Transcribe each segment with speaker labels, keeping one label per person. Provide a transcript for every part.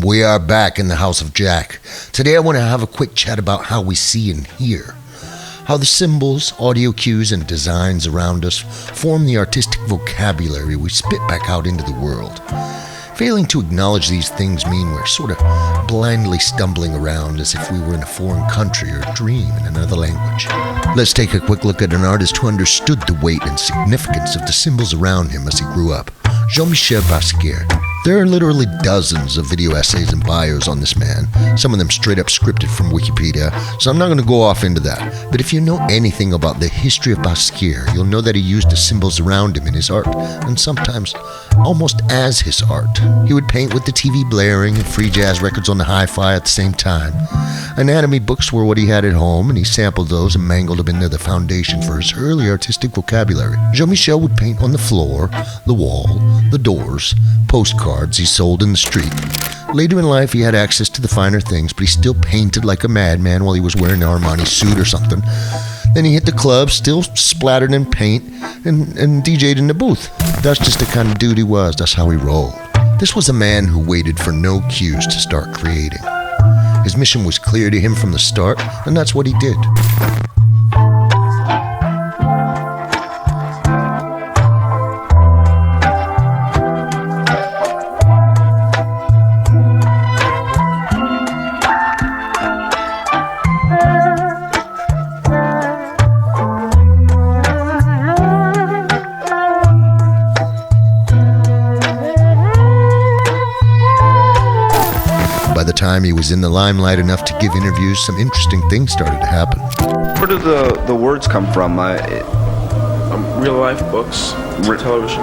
Speaker 1: And we are back in the House of Jack. Today I want to have a quick chat about how we see and hear. How the symbols, audio cues, and designs around us form the artistic vocabulary we spit back out into the world. Failing to acknowledge these things mean we're sort of blindly stumbling around as if we were in a foreign country or dream in another language. Let's take a quick look at an artist who understood the weight and significance of the symbols around him as he grew up. Jean-Michel Basquiat. There are literally dozens of video essays and bios on this man, some of them straight up scripted from Wikipedia, so I'm not going to go off into that. But if you know anything about the history of Basquiat, you'll know that he used the symbols around him in his art, and sometimes almost as his art. He would paint with the TV blaring and free jazz records on the hi-fi at the same time. Anatomy books were what he had at home, and he sampled those and mangled them into the foundation for his early artistic vocabulary. Jean-Michel would paint on the floor, the wall, the doors, postcards he sold in the street. Later in life, he had access to the finer things, but he still painted like a madman while he was wearing an Armani suit or something. Then he hit the club, still splattered in paint, and DJ'd in the booth. That's just the kind of dude he was. That's how he rolled. This was a man who waited for no cues to start creating. His mission was clear to him from the start, and that's what he did. By the time he was in the limelight enough to give interviews, some interesting things started to happen.
Speaker 2: Where did the words come from?
Speaker 3: Real life books, television.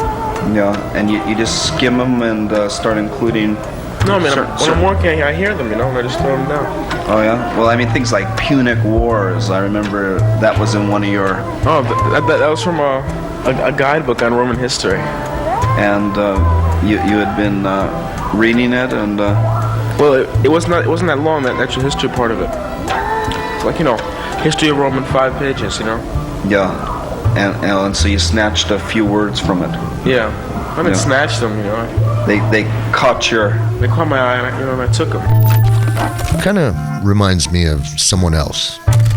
Speaker 2: Yeah, and you just skim them and start including...
Speaker 3: No, I mean, when I'm working, I hear them, and I just throw them down.
Speaker 2: Oh, yeah? Well, I mean, things like Punic Wars, I remember that was in one of your...
Speaker 3: Oh, that was from a guidebook on Roman history.
Speaker 2: And you had been reading it, and...
Speaker 3: Well, it wasn't that long, that actual history part of it. It's like, history of Rome in 5 pages,
Speaker 2: Yeah, and so you snatched a few words from it.
Speaker 3: Yeah, I didn't snatch them,
Speaker 2: They caught
Speaker 3: They caught my eye, and I took them.
Speaker 1: Kind of reminds me of someone else.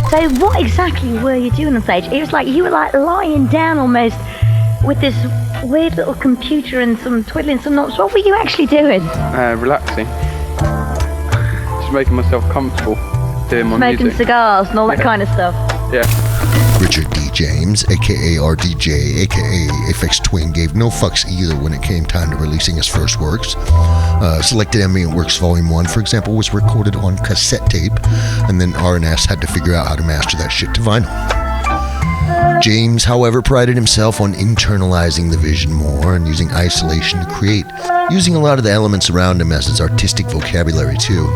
Speaker 4: So what exactly were you doing on stage? It was like you were like lying down almost with this weird little computer and some twiddling some knots. What were you actually doing?
Speaker 5: Relaxing. Just making myself comfortable doing my
Speaker 4: Smoking
Speaker 5: music.
Speaker 4: cigars and all that kind of stuff.
Speaker 5: Yeah.
Speaker 1: Richard D. James, aka RDJ, aka Aphex Twin, gave no fucks either when it came time to releasing his first works. Selected Ambient Works Volume 1, for example, was recorded on cassette tape, and then R&S had to figure out how to master that shit to vinyl. James, however, prided himself on internalizing the vision more and using isolation to create, using a lot of the elements around him as his artistic vocabulary too.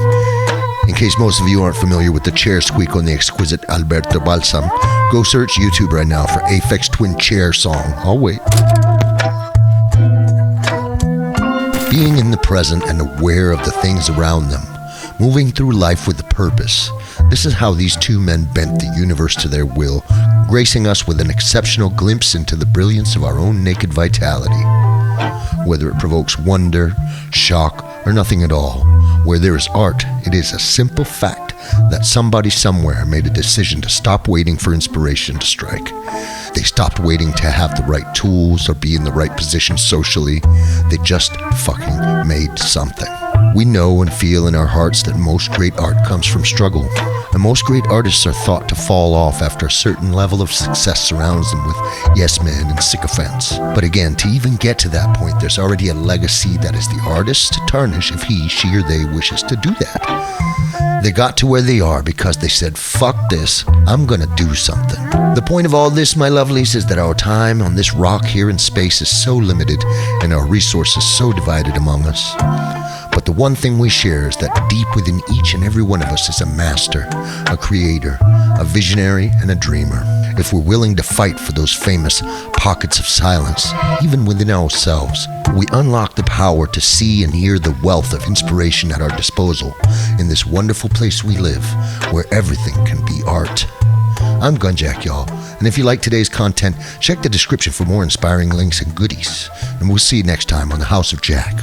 Speaker 1: In case most of you aren't familiar with the chair squeak on the exquisite Alberto Balsam, go search YouTube right now for Aphex Twin Chair Song. I'll wait. Being in the present and aware of the things around them, moving through life with a purpose. This is how these two men bent the universe to their will, gracing us with an exceptional glimpse into the brilliance of our own naked vitality. Whether it provokes wonder, shock, or nothing at all, where there is art, it is a simple fact that somebody somewhere made a decision to stop waiting for inspiration to strike. They stopped waiting to have the right tools or be in the right position socially. They just fucking made something. We know and feel in our hearts that most great art comes from struggle, and most great artists are thought to fall off after a certain level of success surrounds them with yes men and sycophants. But again, to even get to that point, there's already a legacy that is the artist's to tarnish if he, she, or they wishes to do that. They got to where they are because they said, fuck this, I'm gonna do something. The point of all this, my lovelies, is that our time on this rock here in space is so limited and our resources so divided among us. But the one thing we share is that deep within each and every one of us is a master, a creator, a visionary, and a dreamer. If we're willing to fight for those famous pockets of silence, even within ourselves, we unlock the power to see and hear the wealth of inspiration at our disposal in this wonderful place we live, where everything can be art. I'm Gunjack, y'all, and if you like today's content, check the description for more inspiring links and goodies, and we'll see you next time on the House of Jack.